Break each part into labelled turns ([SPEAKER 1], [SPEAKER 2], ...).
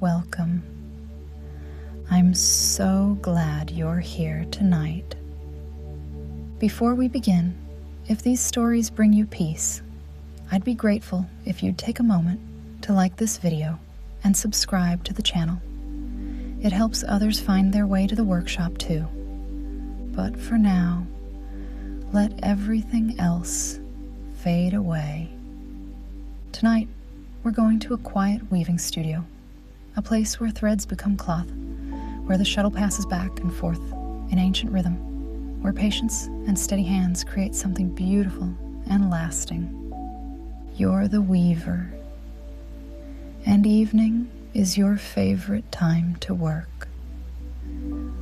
[SPEAKER 1] welcome. I'm so glad you're here tonight. Before we begin, if these stories bring you peace, I'd be grateful if you'd take a moment to like this video and subscribe to the channel. It helps others find their way to the workshop too. But for now, let everything else fade away. Tonight, we're going to a quiet weaving studio, a place where threads become cloth, where the shuttle passes back and forth in ancient rhythm, where patience and steady hands create something beautiful and lasting. You're the weaver, and evening is your favorite time to work.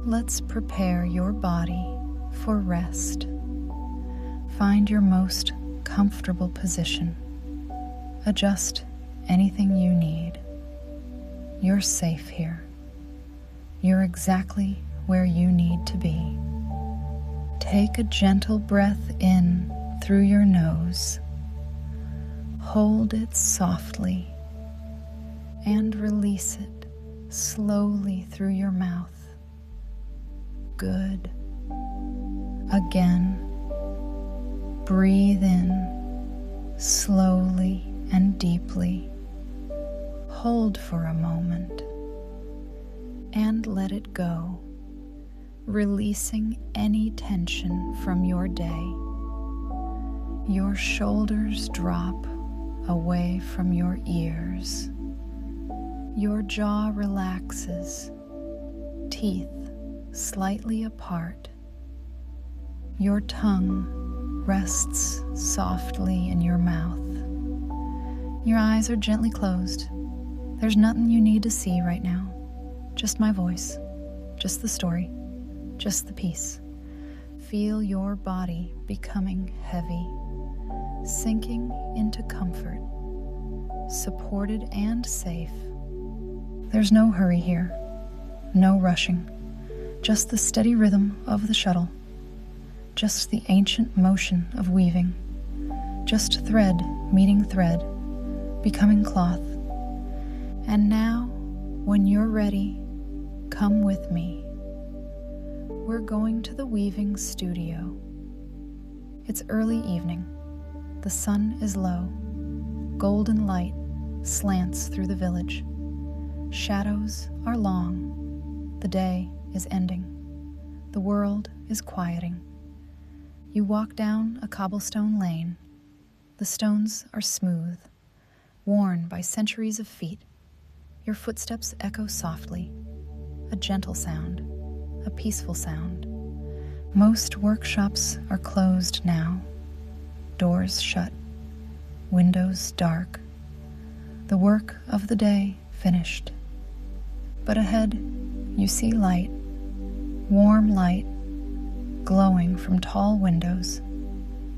[SPEAKER 1] Let's prepare your body for rest. Find your most comfortable position. Adjust anything you need. You're safe here. You're exactly where you need to be. Take a gentle breath in through your nose. Hold it softly and release it slowly through your mouth. Good. Again. Breathe in slowly and deeply. Hold for a moment and let it go, releasing any tension from your day. Your shoulders drop away from your ears. Your jaw relaxes, teeth slightly apart. Your tongue rests softly in your mouth. Your eyes are gently closed. There's nothing you need to see right now. Just my voice, just the story, just the peace. Feel your body becoming heavy, sinking into comfort, supported and safe. There's no hurry here, no rushing, just the steady rhythm of the shuttle, just the ancient motion of weaving, just thread meeting thread, becoming cloth. And now, when you're ready, come with me. We're going to the weaving studio. It's early evening. The sun is low. Golden light slants through the village. Shadows are long. The day is ending. The world is quieting. You walk down a cobblestone lane. The stones are smooth, worn by centuries of feet. Your footsteps echo softly, a gentle sound, a peaceful sound. Most workshops are closed now, doors shut, windows dark. The work of the day finished. But ahead, you see light, warm light, glowing from tall windows.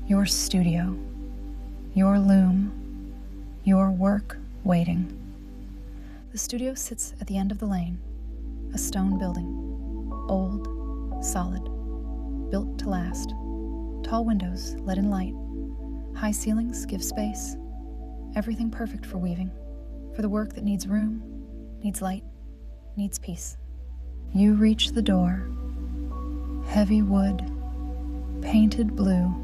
[SPEAKER 1] Your studio, your loom, your work waiting. The studio sits at the end of the lane, a stone building, old, solid, built to last. Tall windows let in light. High ceilings give space. Everything perfect for weaving, for the work that needs room, needs light, needs peace. You reach the door. Heavy wood, painted blue,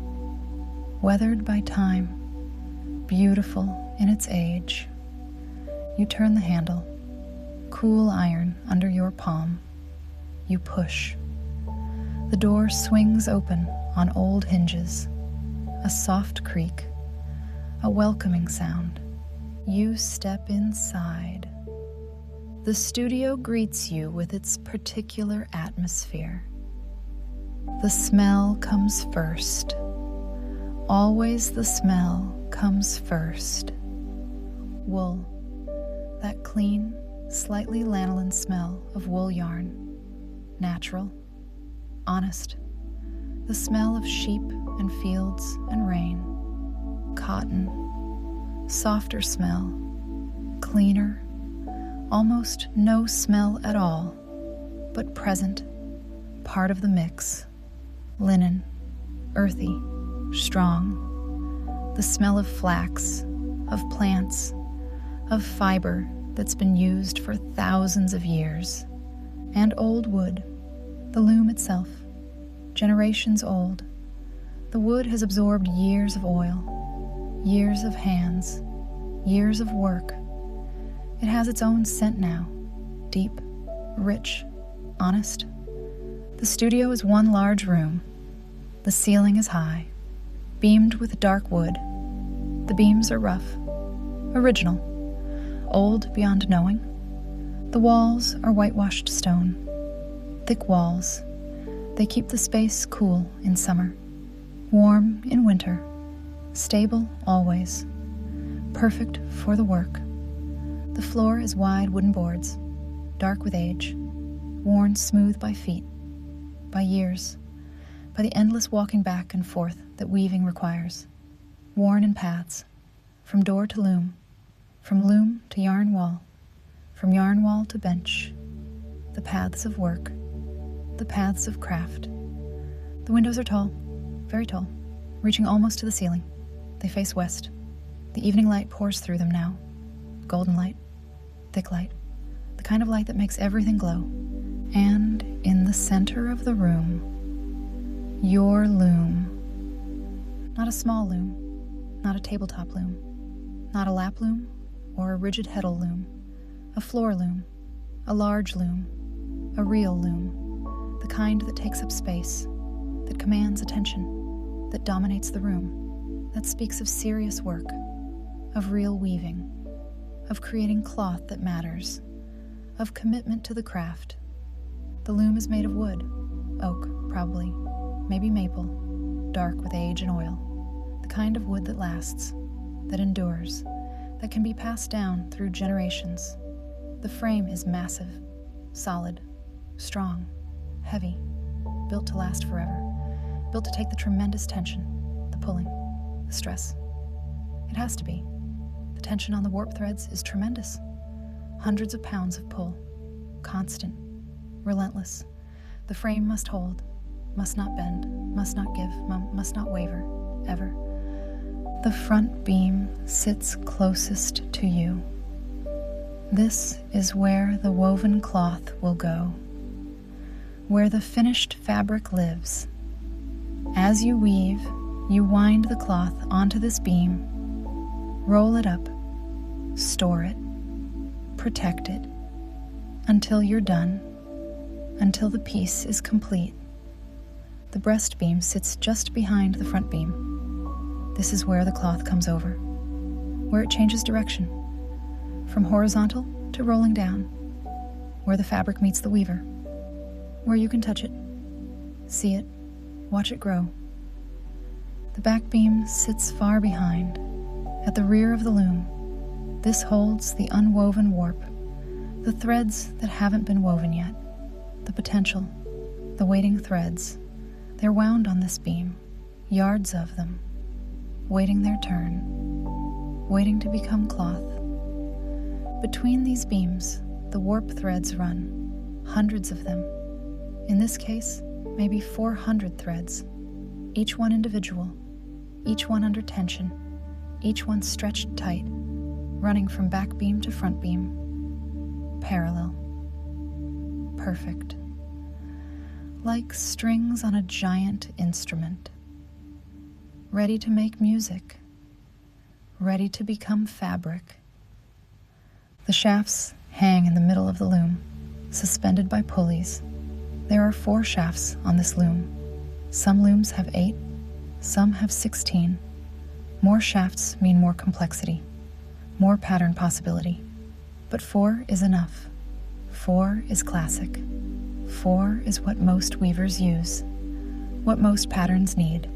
[SPEAKER 1] weathered by time, beautiful in its age. You turn the handle, cool iron under your palm. You push. The door swings open on old hinges, a soft creak, a welcoming sound. You step inside. The studio greets you with its particular atmosphere. The smell comes first. Always the smell comes first. Wool. That clean, slightly lanolin smell of wool yarn. Natural. Honest. The smell of sheep and fields and rain. Cotton. Softer smell. Cleaner. Almost no smell at all, but present. Part of the mix. Linen. Earthy. Strong. The smell of flax, of plants, of fiber that's been used for thousands of years, and old wood, the loom itself, generations old. The wood has absorbed years of oil, years of hands, years of work. It has its own scent now, deep, rich, honest. The studio is one large room. The ceiling is high, beamed with dark wood. The beams are rough, original, old beyond knowing. The walls are whitewashed stone, thick walls. They keep the space cool in summer, warm in winter, stable always, perfect for the work. The floor is wide wooden boards, dark with age, worn smooth by feet, by years, by the endless walking back and forth that weaving requires, worn in paths, from door to loom, from loom to yarn wall, from yarn wall to bench, the paths of work, the paths of craft. The windows are tall, very tall, reaching almost to the ceiling. They face west. The evening light pours through them now. Golden light, thick light, the kind of light that makes everything glow. And in the center of the room, your loom. Not a small loom, not a tabletop loom, not a lap loom or a rigid heddle loom, a floor loom, a large loom, a real loom, the kind that takes up space, that commands attention, that dominates the room, that speaks of serious work, of real weaving, of creating cloth that matters, of commitment to the craft. The loom is made of wood, oak, probably, maybe maple, dark with age and oil, the kind of wood that lasts, that endures, that can be passed down through generations. The frame is massive, solid, strong, heavy, built to last forever, built to take the tremendous tension, the pulling, the stress. It has to be. The tension on the warp threads is tremendous. Hundreds of pounds of pull, constant, relentless. The frame must hold, must not bend, must not give, must not waver, ever. The front beam sits closest to you. This is where the woven cloth will go, where the finished fabric lives. As you weave, you wind the cloth onto this beam, roll it up, store it, protect it, until you're done, until the piece is complete. The breast beam sits just behind the front beam. This is where the cloth comes over, where it changes direction, from horizontal to rolling down, where the fabric meets the weaver, where you can touch it, see it, watch it grow. The back beam sits far behind, at the rear of the loom. This holds the unwoven warp, the threads that haven't been woven yet, the potential, the waiting threads. They're wound on this beam, yards of them, waiting their turn, waiting to become cloth. Between these beams, the warp threads run, hundreds of them. In this case, maybe 400 threads, each one individual, each one under tension, each one stretched tight, running from back beam to front beam, parallel, perfect, like strings on a giant instrument, ready to make music, ready to become fabric. The shafts hang in the middle of the loom, suspended by pulleys. There are 4 shafts on this loom. Some looms have 8, some have 16. More shafts mean more complexity, more pattern possibility. But 4 is enough. 4 is classic. 4 is what most weavers use, what most patterns need.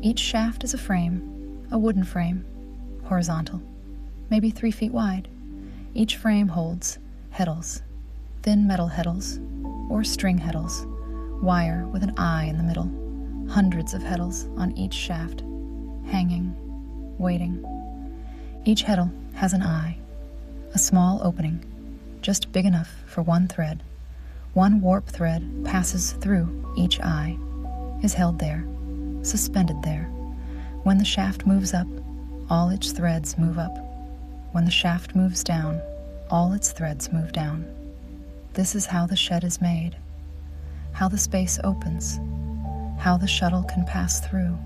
[SPEAKER 1] Each shaft is a frame, a wooden frame, horizontal, maybe 3 feet wide. Each frame holds heddles, thin metal heddles, or string heddles, wire with an eye in the middle, hundreds of heddles on each shaft, hanging, waiting. Each heddle has an eye, a small opening, just big enough for one thread. One warp thread passes through each eye, is held there, suspended there. When the shaft moves up, all its threads move up. When the shaft moves down, all its threads move down. This is how the shed is made, how the space opens, how the shuttle can pass through.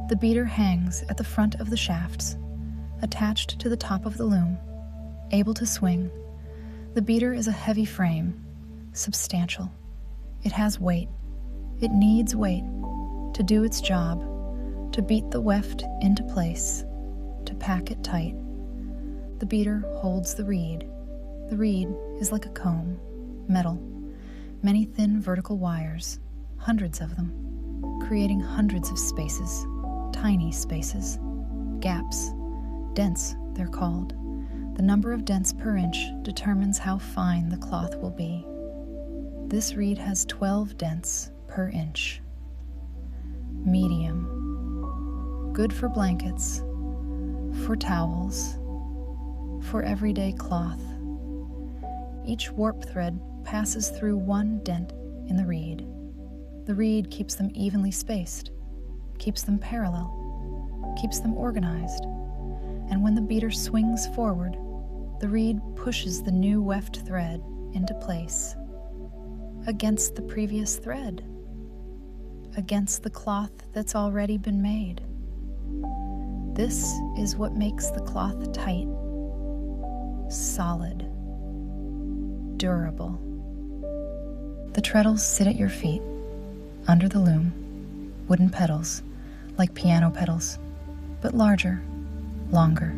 [SPEAKER 1] The beater hangs at the front of the shafts, attached to the top of the loom, able to swing. The beater is a heavy frame, substantial. It has weight. It needs weight to do its job, to beat the weft into place, to pack it tight. The beater holds the reed. The reed is like a comb, metal, many thin vertical wires, hundreds of them, creating hundreds of spaces, tiny spaces, gaps, dents they're called. The number of dents per inch determines how fine the cloth will be. This reed has 12 dents per inch. Medium. Good for blankets, for towels, for everyday cloth. Each warp thread passes through one dent in the reed. The reed keeps them evenly spaced, keeps them parallel, keeps them organized. And when the beater swings forward, the reed pushes the new weft thread into place, against the previous thread, against the cloth that's already been made. This is what makes the cloth tight, solid, durable. The treadles sit at your feet, under the loom, wooden pedals, like piano pedals, but larger, longer.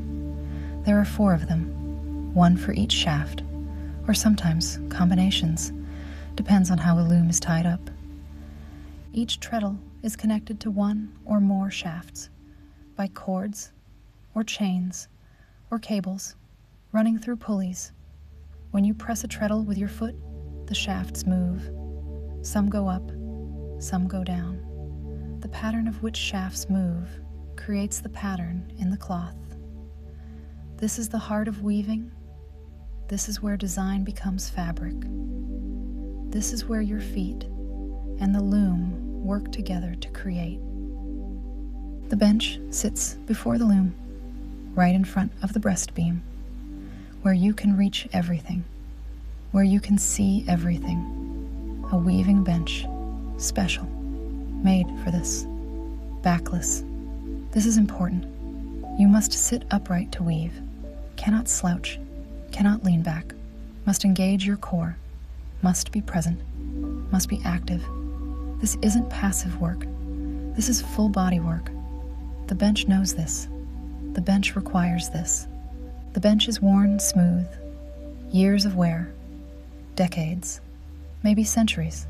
[SPEAKER 1] There are 4 of them, 1 for each shaft, or sometimes combinations, depends on how a loom is tied up. Each treadle is connected to 1 or more shafts by cords or chains or cables running through pulleys. When you press a treadle with your foot, the shafts move. Some go up, some go down. The pattern of which shafts move creates the pattern in the cloth. This is the heart of weaving. This is where design becomes fabric. This is where your feet and the loom work together to create. The bench sits before the loom, right in front of the breast beam, where you can reach everything, where you can see everything. A weaving bench, special, made for this, backless. This is important. You must sit upright to weave, cannot slouch, cannot lean back, must engage your core, must be present, must be active. This isn't passive work. This is full body work. The bench knows this. The bench requires this. The bench is worn smooth. Years of wear. Decades. Maybe centuries.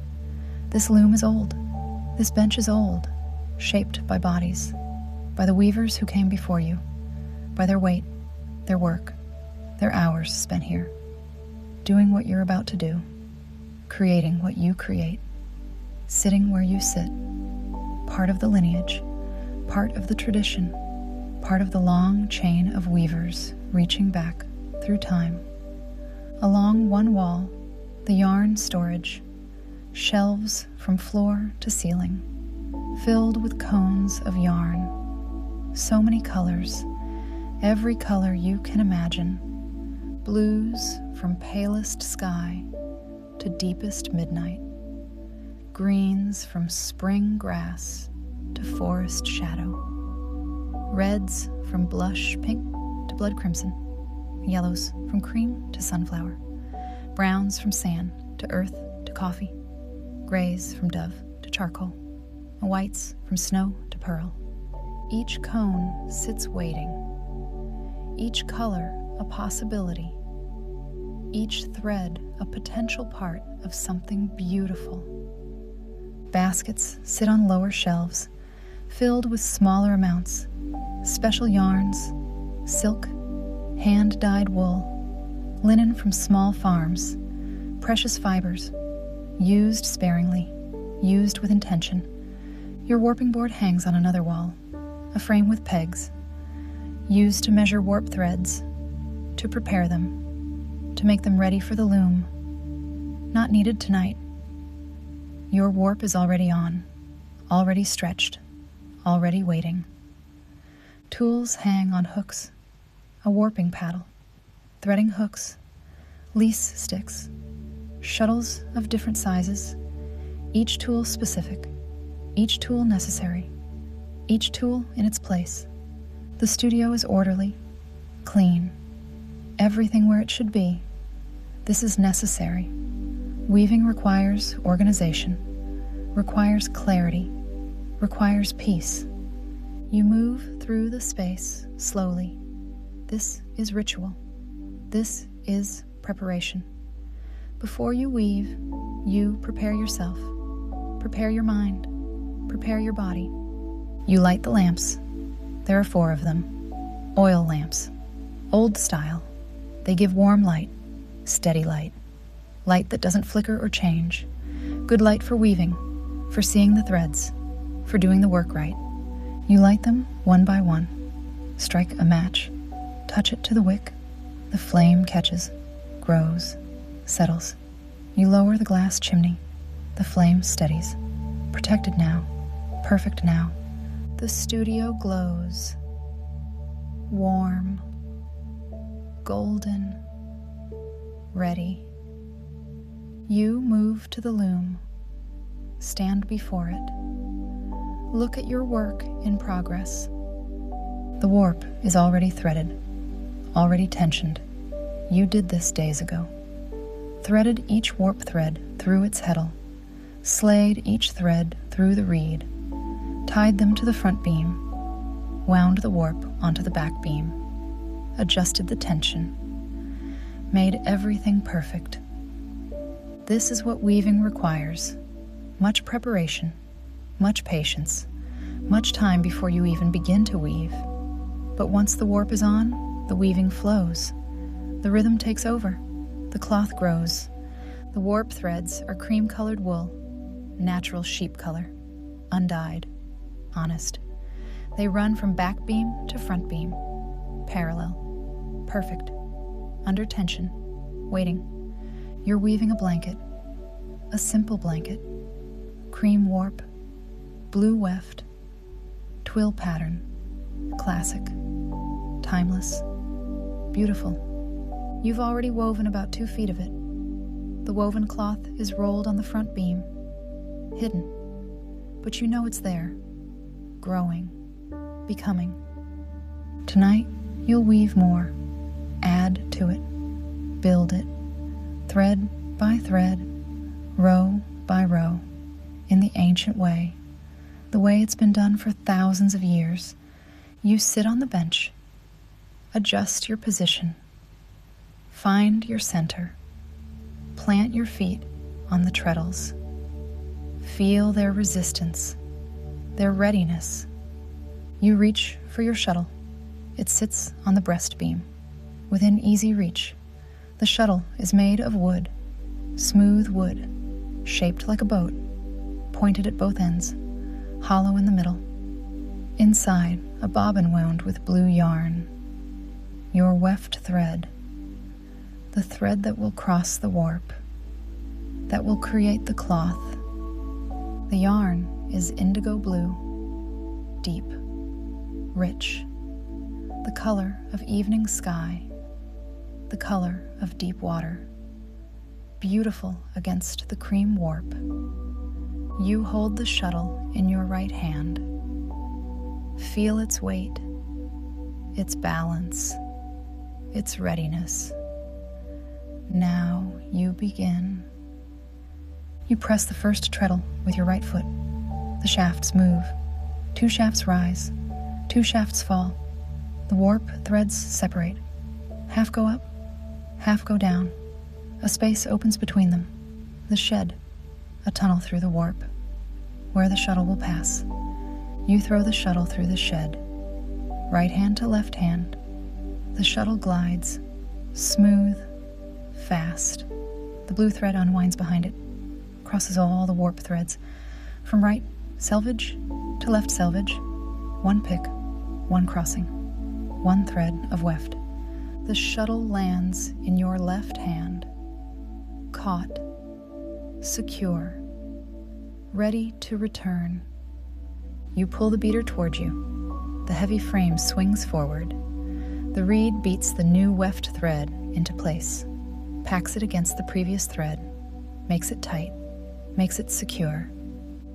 [SPEAKER 1] This loom is old. This bench is old, shaped by bodies, by the weavers who came before you, by their weight, their work, their hours spent here, doing what you're about to do, creating what you create, sitting where you sit, part of the lineage, part of the tradition, part of the long chain of weavers reaching back through time. Along one wall, the yarn storage, shelves from floor to ceiling, filled with cones of yarn. So many colors, every color you can imagine. Blues from palest sky to deepest midnight. Greens from spring grass to forest shadow. Reds from blush pink to blood crimson. Yellows from cream to sunflower. Browns from sand to earth to coffee. Grays from dove to charcoal. And whites from snow to pearl. Each cone sits waiting. Each color a possibility. Each thread a potential part of something beautiful. Baskets sit on lower shelves, filled with smaller amounts, special yarns, silk, hand-dyed wool, linen from small farms, precious fibers, used sparingly, used with intention. Your warping board hangs on another wall, a frame with pegs, used to measure warp threads, to prepare them, to make them ready for the loom. Not needed tonight. Your warp is already on, already stretched, already waiting. Tools hang on hooks, a warping paddle, threading hooks, lease sticks, shuttles of different sizes, each tool specific, each tool necessary, each tool in its place. The studio is orderly, clean, everything where it should be. This is necessary. Weaving requires organization, requires clarity, requires peace. You move through the space slowly. This is ritual. This is preparation. Before you weave, you prepare yourself. Prepare your mind. Prepare your body. You light the lamps. There are 4 of them. Oil lamps. Old style. They give warm light, steady light. Light that doesn't flicker or change. Good light for weaving, for seeing the threads, for doing the work right. You light them one by one. Strike a match. Touch it to the wick. The flame catches, grows, settles. You lower the glass chimney. The flame steadies. Protected now. Perfect now. The studio glows. Warm. Golden. Ready. You move to the loom. Stand before it. Look at your work in progress. The warp is already threaded, already tensioned. You did this days ago. Threaded each warp thread through its heddle, slayed each thread through the reed, tied them to the front beam, wound the warp onto the back beam, adjusted the tension, made everything perfect. This is what weaving requires. Much preparation, much patience, much time before you even begin to weave. But once the warp is on, the weaving flows. The rhythm takes over. The cloth grows. The warp threads are cream-colored wool, natural sheep color, undyed, honest. They run from back beam to front beam, parallel, perfect, under tension, waiting. You're weaving a blanket, a simple blanket, cream warp, blue weft, twill pattern, classic, timeless, beautiful. You've already woven about 2 feet of it. The woven cloth is rolled on the front beam, hidden, but you know it's there, growing, becoming. Tonight, you'll weave more, add to it, build it, thread by thread, row by row, in the ancient way, the way it's been done for thousands of years. You sit on the bench, adjust your position, find your center, plant your feet on the treadles, feel their resistance, their readiness. You reach for your shuttle. It sits on the breast beam, within easy reach. The shuttle is made of wood, smooth wood, shaped like a boat, pointed at both ends, hollow in the middle. Inside, a bobbin wound with blue yarn. Your weft thread, the thread that will cross the warp, that will create the cloth. The yarn is indigo blue, deep, rich, the color of evening sky, the color of deep water, beautiful against the cream warp. You hold the shuttle in your right hand. Feel its weight, its balance, its readiness. Now you begin. You press the first treadle with your right foot. The shafts move. 2 shafts rise. 2 shafts fall. The warp threads separate. Half go up, half go down. A space opens between them. The shed, a tunnel through the warp, where the shuttle will pass. You throw the shuttle through the shed. Right hand to left hand. The shuttle glides, smooth, fast. The blue thread unwinds behind it, crosses all the warp threads. From right selvage to left selvage, 1 pick, 1 crossing, 1 thread of weft. The shuttle lands in your left hand, caught, secure, ready to return. You pull the beater toward you. The heavy frame swings forward. The reed beats the new weft thread into place, packs it against the previous thread, makes it tight, makes it secure.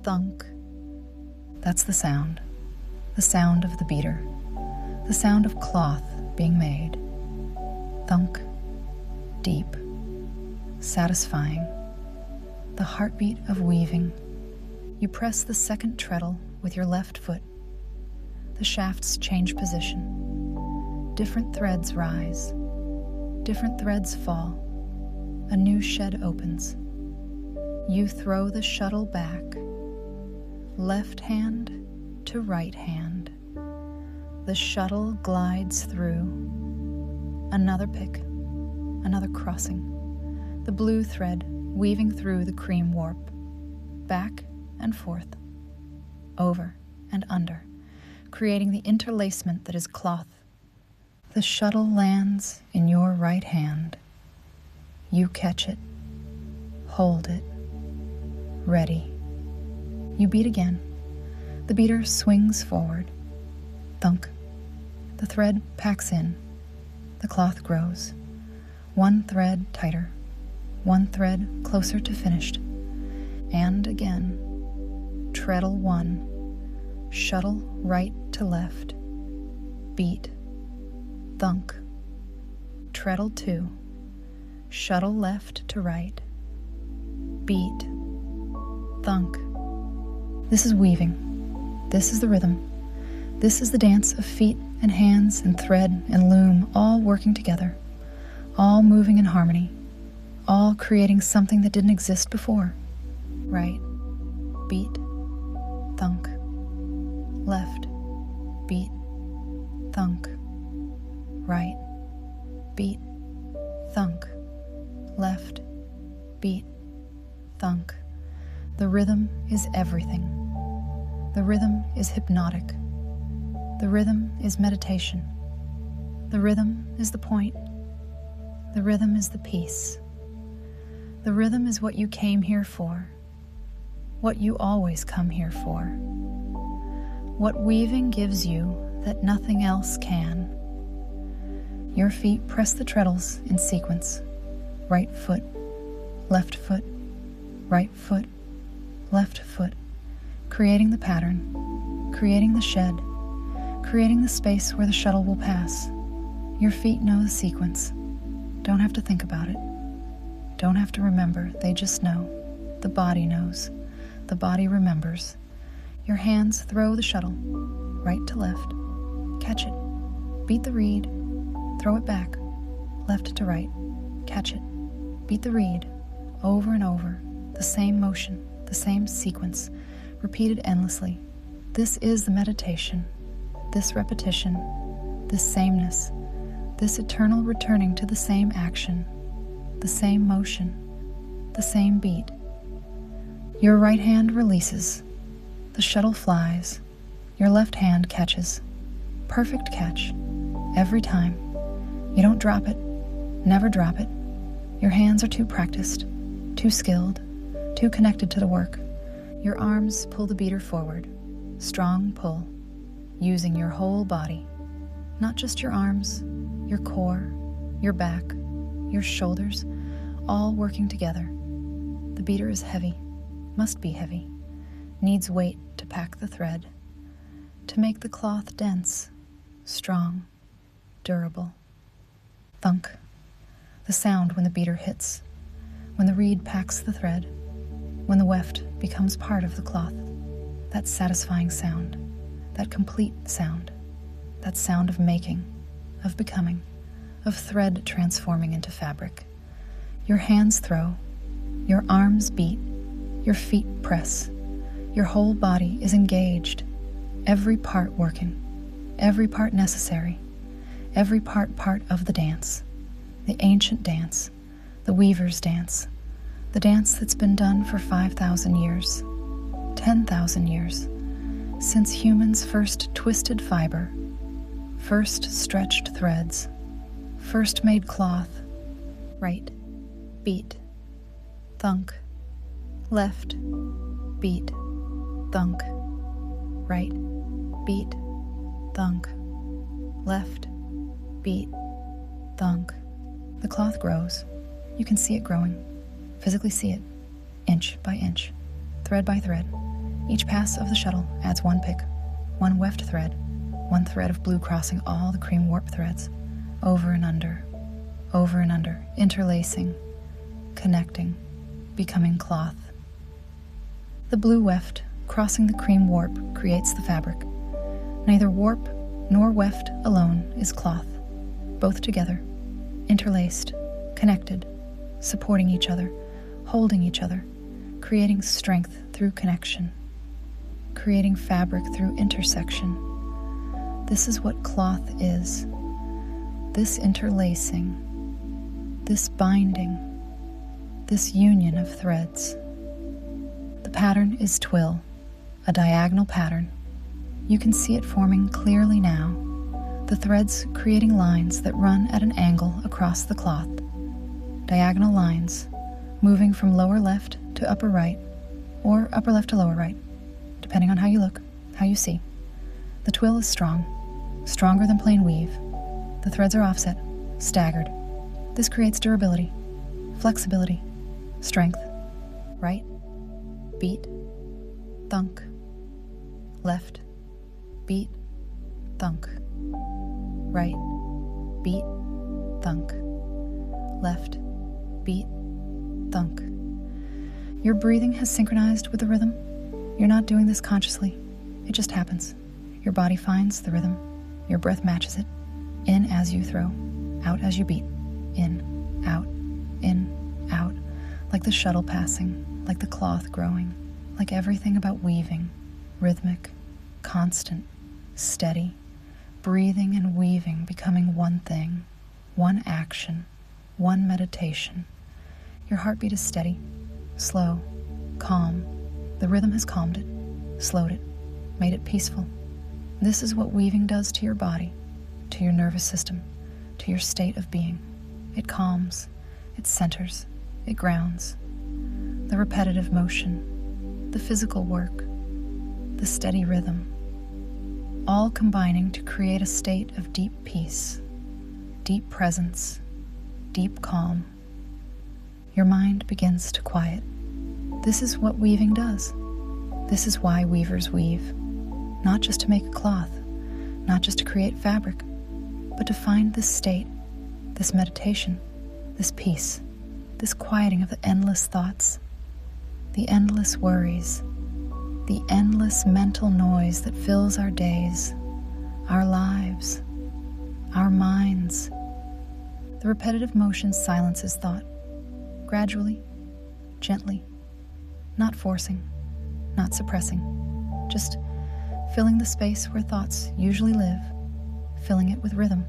[SPEAKER 1] Thunk. That's the sound of the beater, the sound of cloth being made. Thunk. Deep, satisfying, the heartbeat of weaving. You press the second treadle with your left foot. The shafts change position. Different threads rise. Different threads fall. A new shed opens. You throw the shuttle back. Left hand to right hand. The shuttle glides through. Another pick. Another crossing. The blue thread weaving through the cream warp. Back and forth. Over and under, creating the interlacement that is cloth. The shuttle lands in your right hand. You catch it. Hold it. Ready. You beat again. The beater swings forward. Thunk. The thread packs in. The cloth grows. One thread tighter. One thread closer to finished. And again. Treadle 1. Shuttle right to left. Beat. Thunk. Treadle 2. Shuttle left to right. Beat. Thunk. This is weaving. This is the rhythm. This is the dance of feet and hands and thread and loom all working together, all moving in harmony, all creating something that didn't exist before. Right. Beat. Thunk. Left. Beat. Thunk. Right. Beat. Thunk. Left. Beat. Thunk. The rhythm is everything. The rhythm is hypnotic. The rhythm is meditation. The rhythm is the point. The rhythm is the peace. The rhythm is what you came here for. What you always come here for. What weaving gives you that nothing else can. Your feet press the treadles in sequence. Right foot, left foot, right foot, left foot, creating the pattern, creating the shed, creating the space where the shuttle will pass. Your feet know the sequence. Don't have to think about it. Don't have to remember, they just know. The body knows. The body remembers. Your hands throw the shuttle, right to left. Catch it. Beat the reed. Throw it back, left to right. Catch it. Beat the reed, over and over. The same motion, the same sequence, repeated endlessly. This is the meditation. This repetition, this sameness, this eternal returning to the same action, the same motion, the same beat. Your right hand releases. The shuttle flies. Your left hand catches. Perfect catch. Every time. You don't drop it. Never drop it. Your hands are too practiced, too skilled, too connected to the work. Your arms pull the beater forward. Strong pull. Using your whole body. Not just your arms, your core, your back, your shoulders, all working together. The beater is heavy. Must be heavy. Needs weight to pack the thread. To make the cloth dense, strong, durable. Thunk. The sound when the beater hits. When the reed packs the thread. When the weft becomes part of the cloth. That satisfying sound. That complete sound. That sound of making, of becoming, of thread transforming into fabric. Your hands throw. Your arms beat. Your feet press. Your whole body is engaged. Every part working. Every part necessary. Every part of the dance. The ancient dance. The weaver's dance. The dance that's been done for 5,000 years. 10,000 years. Since humans first twisted fiber. First stretched threads. First made cloth. Right. Beat. Thunk. Left. Beat. Thunk. Right. Beat. Thunk. Left. beat, thunk. The cloth grows. You can see it growing, physically see it, inch by inch, thread by thread. Each pass of the shuttle adds one pick, one weft thread, one thread of blue crossing all the cream warp threads, over and under, interlacing, connecting, becoming cloth. The blue weft crossing the cream warp creates the fabric. Neither warp nor weft alone is cloth, both together, interlaced, connected, supporting each other, holding each other, creating strength through connection, creating fabric through intersection. This is what cloth is. This interlacing, this binding, this union of threads. The pattern is twill, a diagonal pattern. You can see it forming clearly now, the threads creating lines that run at an angle across the cloth. Diagonal lines, moving from lower left to upper right, or upper left to lower right, depending on how you look, how you see. The twill is strong, stronger than plain weave. The threads are offset, staggered. This creates durability, flexibility, strength. Right, beat, thunk. Left, beat, thunk. Right, beat, thunk. Left, beat, thunk. Your breathing has synchronized with the rhythm. You're not doing this consciously. It just happens. Your body finds the rhythm. Your breath matches it. In as you throw, out as you beat. In, out, like the shuttle passing, like the cloth growing, like everything about weaving, rhythmic, constant, steady, breathing and weaving, becoming one thing, one action, one meditation. Your heartbeat is steady, slow, calm. The rhythm has calmed it, slowed it, made it peaceful. This is what weaving does to your body, to your nervous system, to your state of being. It calms, it centers, it grounds. The repetitive motion, the physical work, the steady rhythm, all combining to create a state of deep peace, deep presence, deep calm. Your mind begins to quiet. This is what weaving does. This is why weavers weave, not just to make a cloth, not just to create fabric, but to find this state, this meditation, this peace, this quieting of the endless thoughts, the endless worries, the endless mental noise that fills our days, our lives, our minds. The repetitive motion silences thought, gradually, gently, not forcing, not suppressing, just filling the space where thoughts usually live, filling it with rhythm,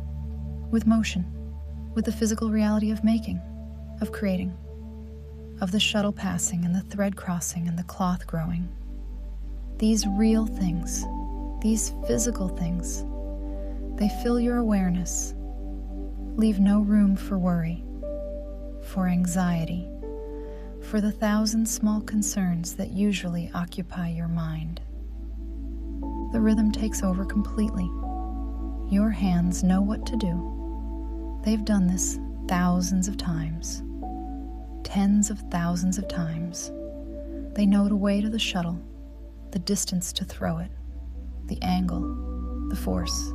[SPEAKER 1] with motion, with the physical reality of making, of creating, of the shuttle passing and the thread crossing and the cloth growing. These real things, these physical things, they fill your awareness, leave no room for worry, for anxiety, for the 1,000 small concerns that usually occupy your mind. The rhythm takes over completely. Your hands know what to do. They've done this thousands of times, tens of thousands of times. They know the way to the shuttle, the distance to throw it, the angle, the force.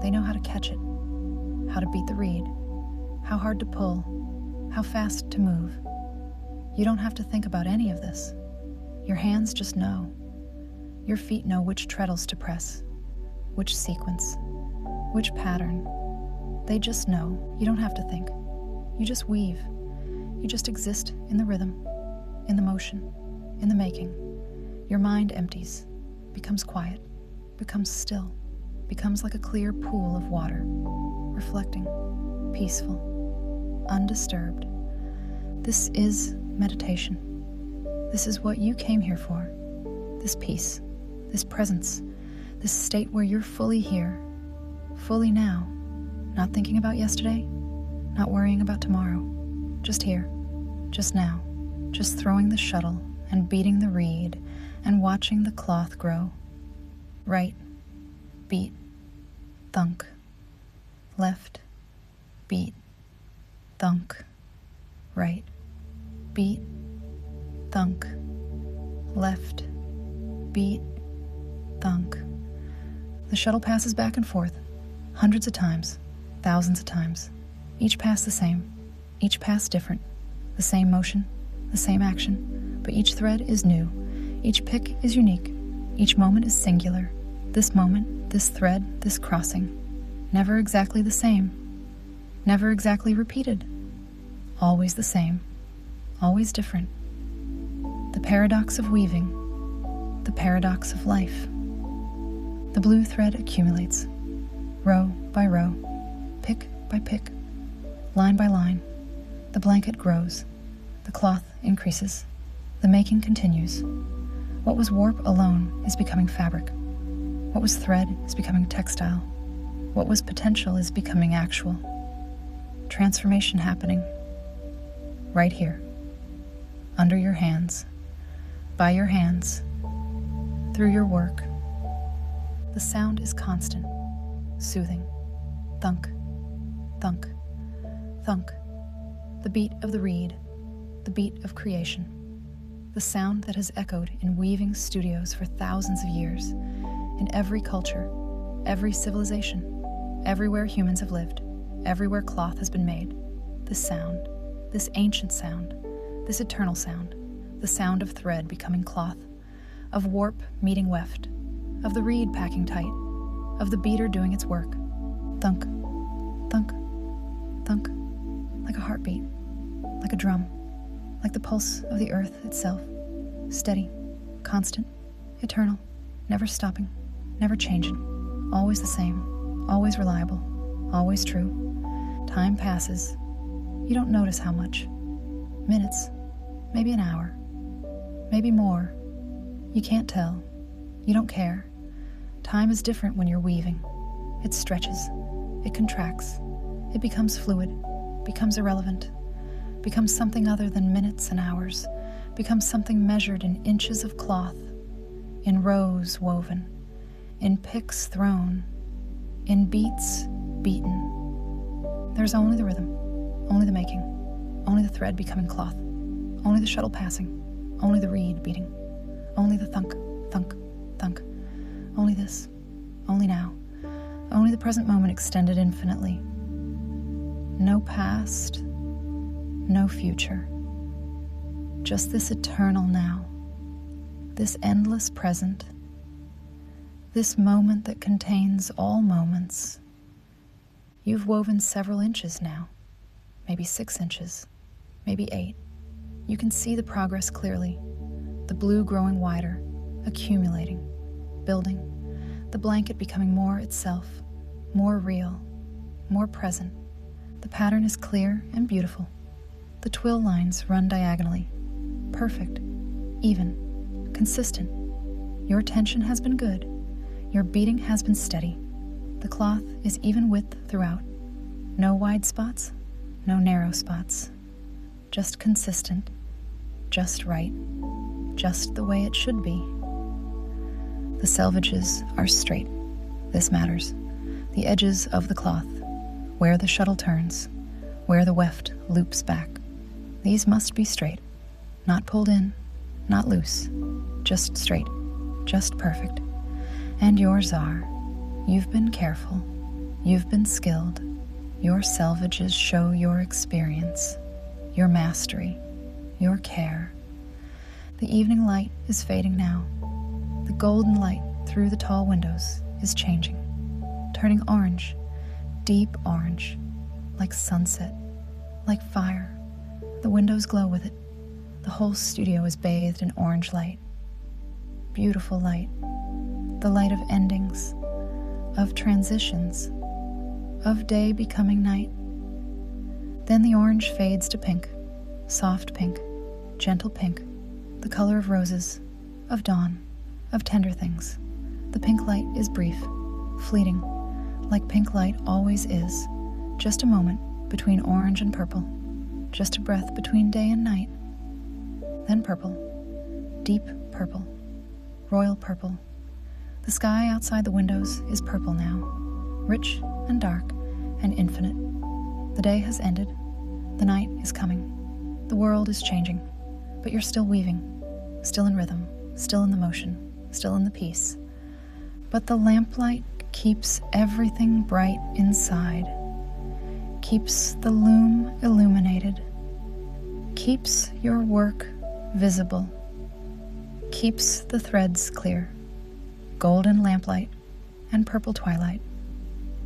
[SPEAKER 1] They know how to catch it, how to beat the reed, how hard to pull, how fast to move. You don't have to think about any of this. Your hands just know. Your feet know which treadles to press, which sequence, which pattern. They just know. You don't have to think. You just weave. You just exist in the rhythm, in the motion, in the making. Your mind empties, becomes quiet, becomes still, becomes like a clear pool of water, reflecting, peaceful, undisturbed. This is meditation. This is what you came here for. This peace, this presence, this state where you're fully here, fully now, not thinking about yesterday, not worrying about tomorrow, just here, just now, just throwing the shuttle and beating the reed and watching the cloth grow. Right, beat, thunk. left, beat, thunk, right, beat, thunk, left, beat, thunk. The shuttle passes back and forth, hundreds of times, thousands of times. Each pass the same, each pass different. The same motion, the same action, but each thread is new. Each pick is unique. Each moment is singular. This moment, this thread, this crossing. Never exactly the same. Never exactly repeated. Always the same. Always different. The paradox of weaving. The paradox of life. The blue thread accumulates, row by row, pick by pick, line by line. The blanket grows, the cloth increases, the making continues. What was warp alone is becoming fabric. What was thread is becoming textile. What was potential is becoming actual. Transformation happening. Right here. Under your hands. By your hands. Through your work. The sound is constant, soothing. Thunk, thunk, thunk. The beat of the reed, the beat of creation. The sound that has echoed in weaving studios for thousands of years, in every culture, every civilization, everywhere humans have lived, everywhere cloth has been made. This sound, this ancient sound, this eternal sound, the sound of thread becoming cloth, of warp meeting weft, of the reed packing tight, of the beater doing its work. Thunk, thunk, thunk, like a heartbeat, like a drum, like the pulse of the earth itself, steady, constant, eternal, never stopping, never changing, always the same, always reliable, always true. Time passes. You don't notice how much. Minutes, maybe an hour, maybe more. You can't tell. You don't care. Time is different when you're weaving. It stretches. It contracts. It becomes fluid, becomes irrelevant, becomes something other than minutes and hours, becomes something measured in inches of cloth, in rows woven, in picks thrown, in beats beaten. There's only the rhythm, only the making, only the thread becoming cloth, only the shuttle passing, only the reed beating, only the thunk, thunk, thunk, only this, only now, only the present moment extended infinitely. No past, no future. Just this eternal now, this endless present, this moment that contains all moments. You've woven several inches now, maybe 6 inches, maybe 8. You can see the progress clearly, the blue growing wider, accumulating, building, the blanket becoming more itself, more real, more present. The pattern is clear and beautiful. The twill lines run diagonally, perfect, even, consistent. Your tension has been good. Your beating has been steady. The cloth is even width throughout. No wide spots, no narrow spots. Just consistent, just right, just the way it should be. The selvages are straight. This matters. The edges of the cloth, where the shuttle turns, where the weft loops back. These must be straight, not pulled in, not loose, just straight, just perfect. And yours are. You've been careful, you've been skilled. Your selvages show your experience, your mastery, your care. The evening light is fading now. The golden light through the tall windows is changing, turning orange, deep orange, like sunset, like fire. The windows glow with it. The whole studio is bathed in orange light. Beautiful light. The light of endings, of transitions, of day becoming night. Then the orange fades to pink, soft pink, gentle pink, the color of roses, of dawn, of tender things. The pink light is brief, fleeting, like pink light always is, just a moment between orange and purple, just a breath between day and night. Then purple, deep purple, royal purple. The sky outside the windows is purple now, rich and dark, and infinite. The day has ended. The night is coming. The world is changing, but you're still weaving, still in rhythm, still in the motion, still in the peace. But the lamplight keeps everything bright inside, keeps the loom illuminated, keeps your work visible, keeps the threads clear, golden lamplight and purple twilight,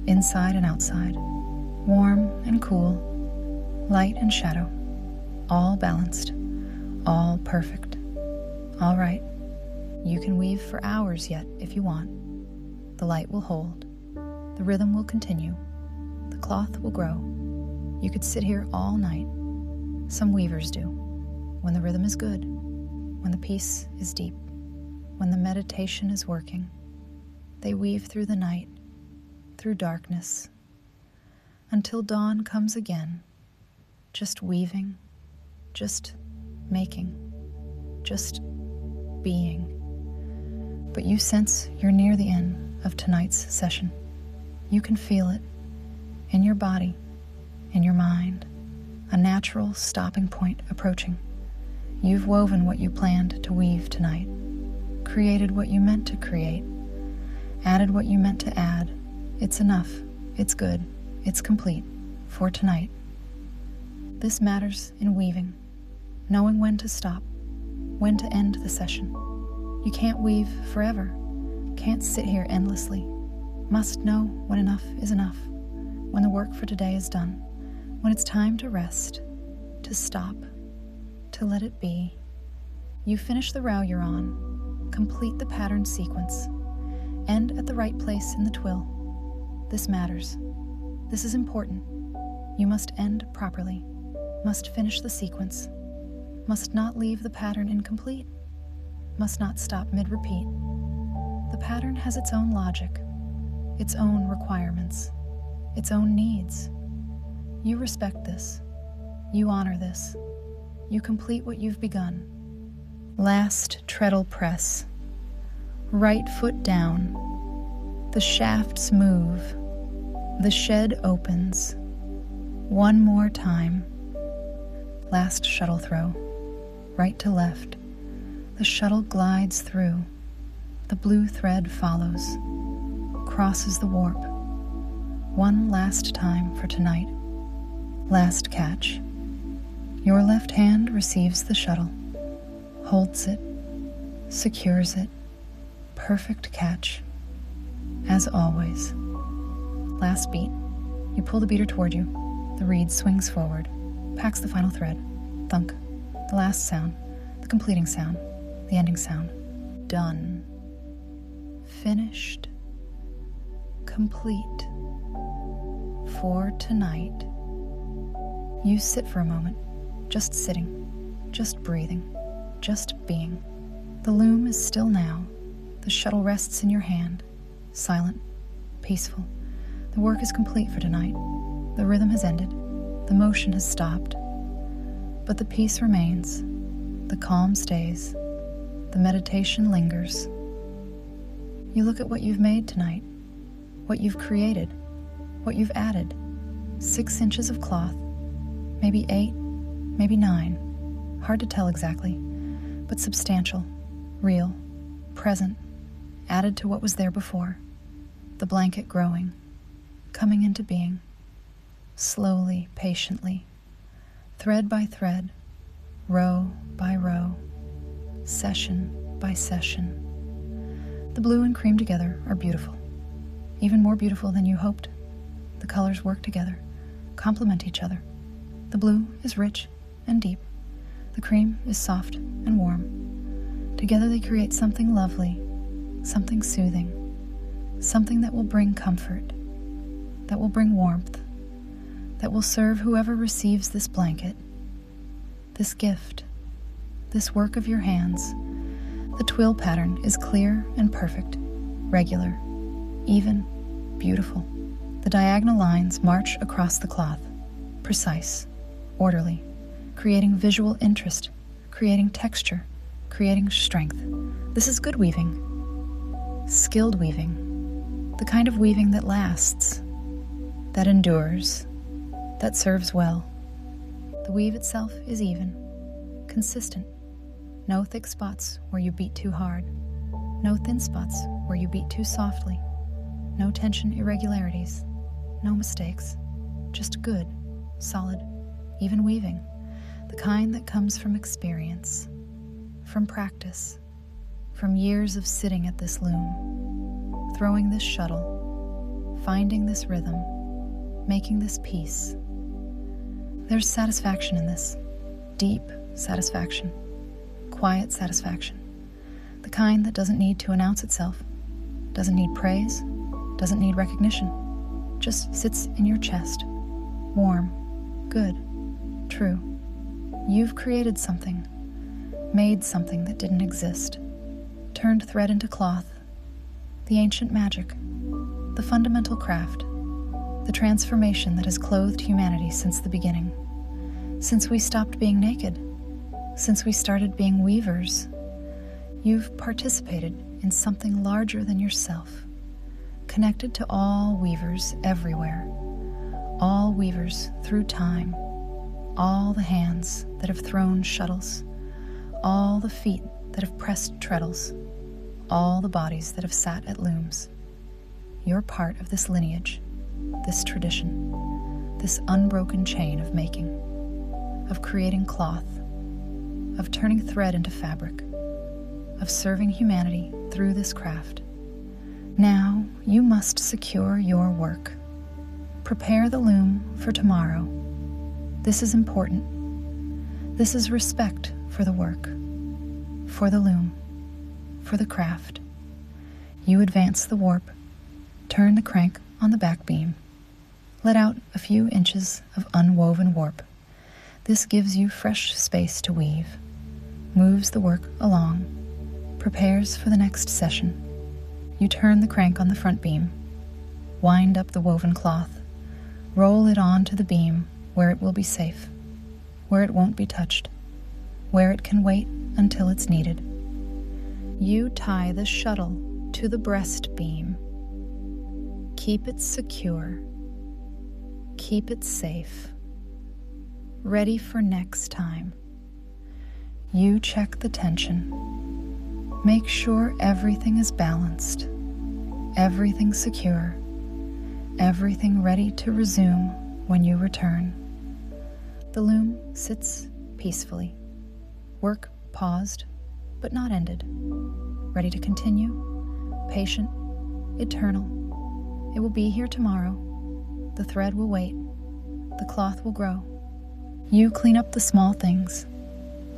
[SPEAKER 1] inside and outside, warm and cool, light and shadow, all balanced, all perfect. All right, you can weave for hours yet if you want. The light will hold, the rhythm will continue, the cloth will grow. You could sit here all night. Some weavers do, when the rhythm is good, when the peace is deep, when the meditation is working. They weave through the night, through darkness, until dawn comes again, just weaving, just making, just being. But you sense you're near the end of tonight's session. You can feel it in your body, in your mind, a natural stopping point approaching. You've woven what you planned to weave tonight, created what you meant to create, added what you meant to add. It's enough, it's good, it's complete for tonight. This matters in weaving, knowing when to stop, when to end the session. You can't weave forever, can't sit here endlessly. Must know when enough is enough, when the work for today is done, when it's time to rest, to stop, to let it be. You finish the row you're on, complete the pattern sequence, end at the right place in the twill. This matters. This is important. You must end properly, must finish the sequence, must not leave the pattern incomplete, must not stop mid-repeat. The pattern has its own logic, its own requirements, its own needs. You respect this. You honor this. You complete what you've begun. Last treadle press. Right foot down. The shafts move. The shed opens. One more time. Last shuttle throw. Right to left. The shuttle glides through. The blue thread follows. Crosses the warp. One last time for tonight. Last catch. Your left hand receives the shuttle, holds it, secures it. Perfect catch. As always. Last beat. You pull the beater toward you. The reed swings forward, packs the final thread. Thunk. The last sound, the completing sound, the ending sound. Done. Finished. Complete. For tonight. You sit for a moment, just sitting, just breathing, just being. The loom is still now. The shuttle rests in your hand, silent, peaceful. The work is complete for tonight. The rhythm has ended. The motion has stopped. But the peace remains. The calm stays. The meditation lingers. You look at what you've made tonight, what you've created, what you've added. 6 inches of cloth, maybe 8, maybe 9. Hard to tell exactly, but substantial, real, present, added to what was there before. The blanket growing, coming into being, slowly, patiently, thread by thread, row by row, session by session. The blue and cream together are beautiful, even more beautiful than you hoped. The colors work together, complement each other. The blue is rich and deep. The cream is soft and warm. Together they create something lovely, something soothing, something that will bring comfort, that will bring warmth, that will serve whoever receives this blanket, this gift, this work of your hands. The twill pattern is clear and perfect, regular, even, beautiful. The diagonal lines march across the cloth, precise, orderly, creating visual interest, creating texture, creating strength. This is good weaving, skilled weaving, the kind of weaving that lasts. that endures, that serves well. The weave itself is even, consistent. No thick spots where you beat too hard. No thin spots where you beat too softly. No tension irregularities. No mistakes. Just good, solid, even weaving. The kind that comes from experience, from practice, from years of sitting at this loom, throwing this shuttle, finding this rhythm, making this piece. There's satisfaction in this, deep satisfaction, quiet satisfaction, the kind that doesn't need to announce itself, doesn't need praise, doesn't need recognition, just sits in your chest, warm, good, true. You've created something, made something that didn't exist, turned thread into cloth, the ancient magic, the fundamental craft, the transformation that has clothed humanity since the beginning, since we stopped being naked, since we started being weavers. You've participated in something larger than yourself, connected to all weavers everywhere, all weavers through time, all the hands that have thrown shuttles, all the feet that have pressed treadles, all the bodies that have sat at looms. You're part of this lineage, this tradition, this unbroken chain of making, of creating cloth, of turning thread into fabric, of serving humanity through this craft. Now you must secure your work. Prepare the loom for tomorrow. This is important. This is respect for the work, for the loom, for the craft. You advance the warp, turn the crank on the back beam, let out a few inches of unwoven warp. This gives you fresh space to weave, moves the work along, prepares for the next session. You turn the crank on the front beam, wind up the woven cloth, roll it onto the beam where it will be safe, where it won't be touched, where it can wait until it's needed. You tie the shuttle to the breast beam. Keep it secure. Keep it safe. Ready for next time. You check the tension. Make sure everything is balanced, everything secure, everything ready to resume when you return. The loom sits peacefully, work paused but not ended, ready to continue, patient, eternal. It will be here tomorrow. The thread will wait. The cloth will grow. You clean up the small things,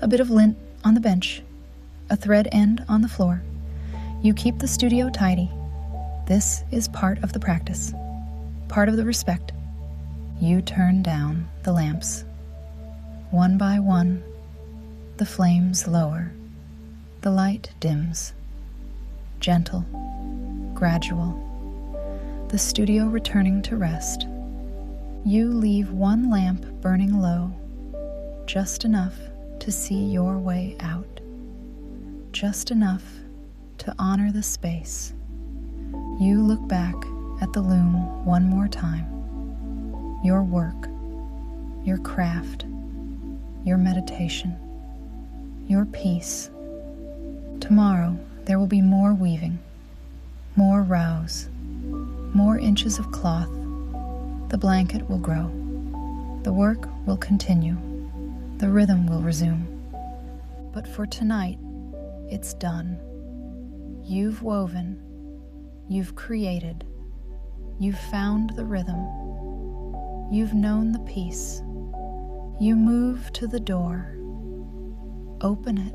[SPEAKER 1] a bit of lint on the bench, a thread end on the floor. You keep the studio tidy. This is part of the practice, part of the respect. You turn down the lamps. One by one, the flames lower. The light dims. Gentle, gradual. The studio returning to rest. You leave one lamp burning low, just enough to see your way out, just enough to honor the space. You look back at the loom one more time. Your work, your craft, your meditation, your peace. Tomorrow there will be more weaving, more rows, more inches of cloth. The blanket will grow. The work will continue. The rhythm will resume. But for tonight, it's done. You've woven. You've created. You've found the rhythm. You've known the piece. You move to the door. Open it.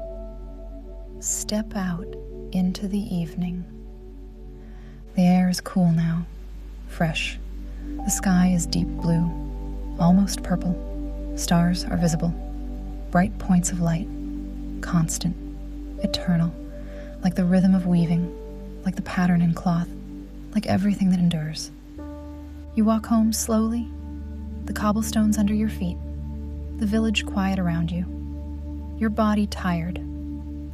[SPEAKER 1] Step out into the evening. The air is cool now, fresh. The sky is deep blue, almost purple. Stars are visible, bright points of light, constant, eternal, like the rhythm of weaving, like the pattern in cloth, like everything that endures. You walk home slowly, the cobblestones under your feet, the village quiet around you, your body tired,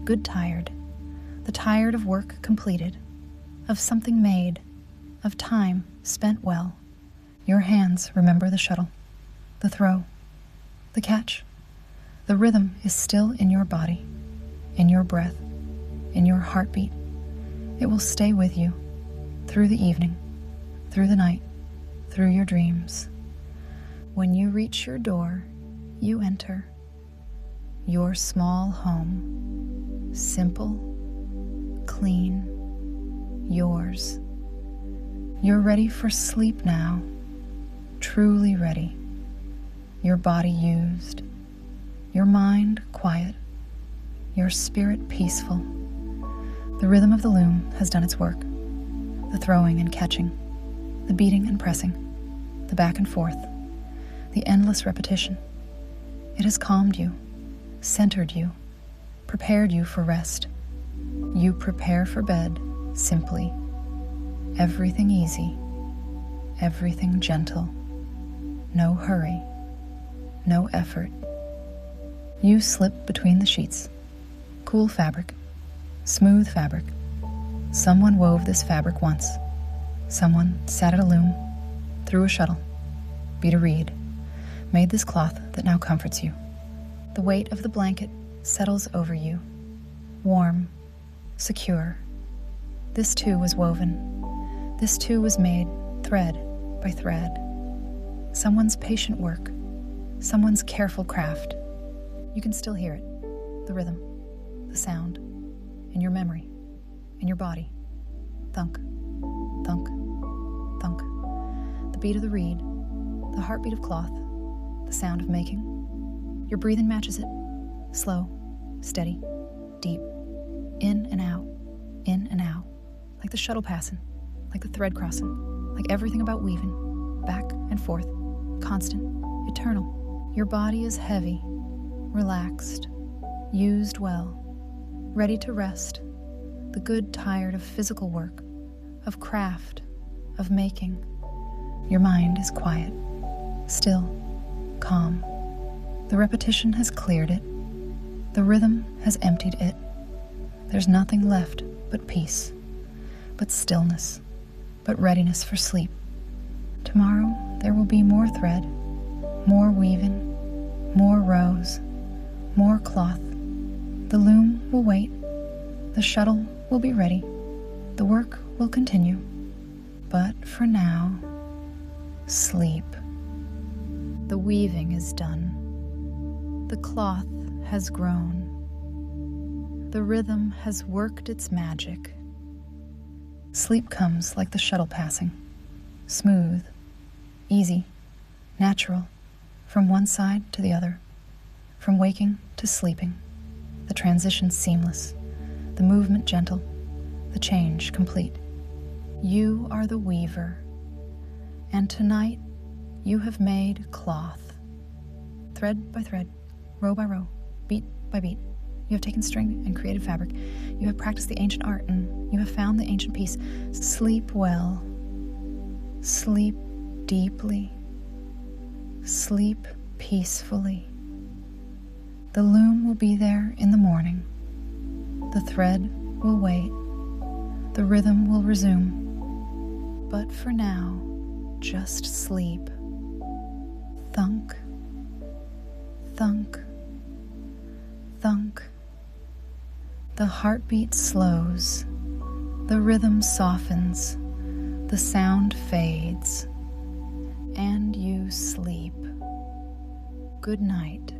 [SPEAKER 1] good tired, the tired of work completed, of something made, of time spent well. Your hands remember the shuttle, the throw, the catch. The rhythm is still in your body, in your breath, in your heartbeat. It will stay with you through the evening, through the night, through your dreams. When you reach your door, you enter your small home, simple, clean, yours. You're ready for sleep now, truly ready. Your body used, your mind quiet, your spirit peaceful. The rhythm of the loom has done its work. The throwing and catching, the beating and pressing, the back and forth, the endless repetition. It has calmed you, centered you, prepared you for rest. You prepare for bed simply. Everything easy, everything gentle. No hurry, no effort. You slip between the sheets. Cool fabric, smooth fabric. Someone wove this fabric once. Someone sat at a loom, threw a shuttle, beat a reed, made this cloth that now comforts you. The weight of the blanket settles over you, warm, secure. This too was woven. This too was made thread by thread. Someone's patient work, someone's careful craft. You can still hear it, the rhythm, the sound, in your memory, in your body. Thunk, thunk, thunk. The beat of the reed, the heartbeat of cloth, the sound of making. Your breathing matches it. Slow, steady, deep. In and out, like the shuttle passing, like the thread crossing, like everything about weaving, back and forth, constant, eternal. Your body is heavy, relaxed, used well, ready to rest, the good tired of physical work, of craft, of making. Your mind is quiet, still, calm. The repetition has cleared it. The rhythm has emptied it. There's nothing left but peace, but stillness, but readiness for sleep. Tomorrow there will be more thread, more weaving, more rows, more cloth. The loom will wait. The shuttle will be ready. The work will continue. But for now, sleep. The weaving is done. The cloth has grown. The rhythm has worked its magic. Sleep comes like the shuttle passing, smooth, easy, natural, from one side to the other, from waking to sleeping. The transition seamless, the movement gentle, the change complete. You are the weaver, and tonight you have made cloth. Thread by thread, row by row, beat by beat. You have taken string and created fabric. You have practiced the ancient art, and you have found the ancient peace. Sleep well. Sleep deeply. Sleep peacefully. The loom will be there in the morning. The thread will wait. The rhythm will resume. But for now, just sleep. Thunk, thunk, thunk. The heartbeat slows, the rhythm softens, the sound fades, and you sleep. Good night.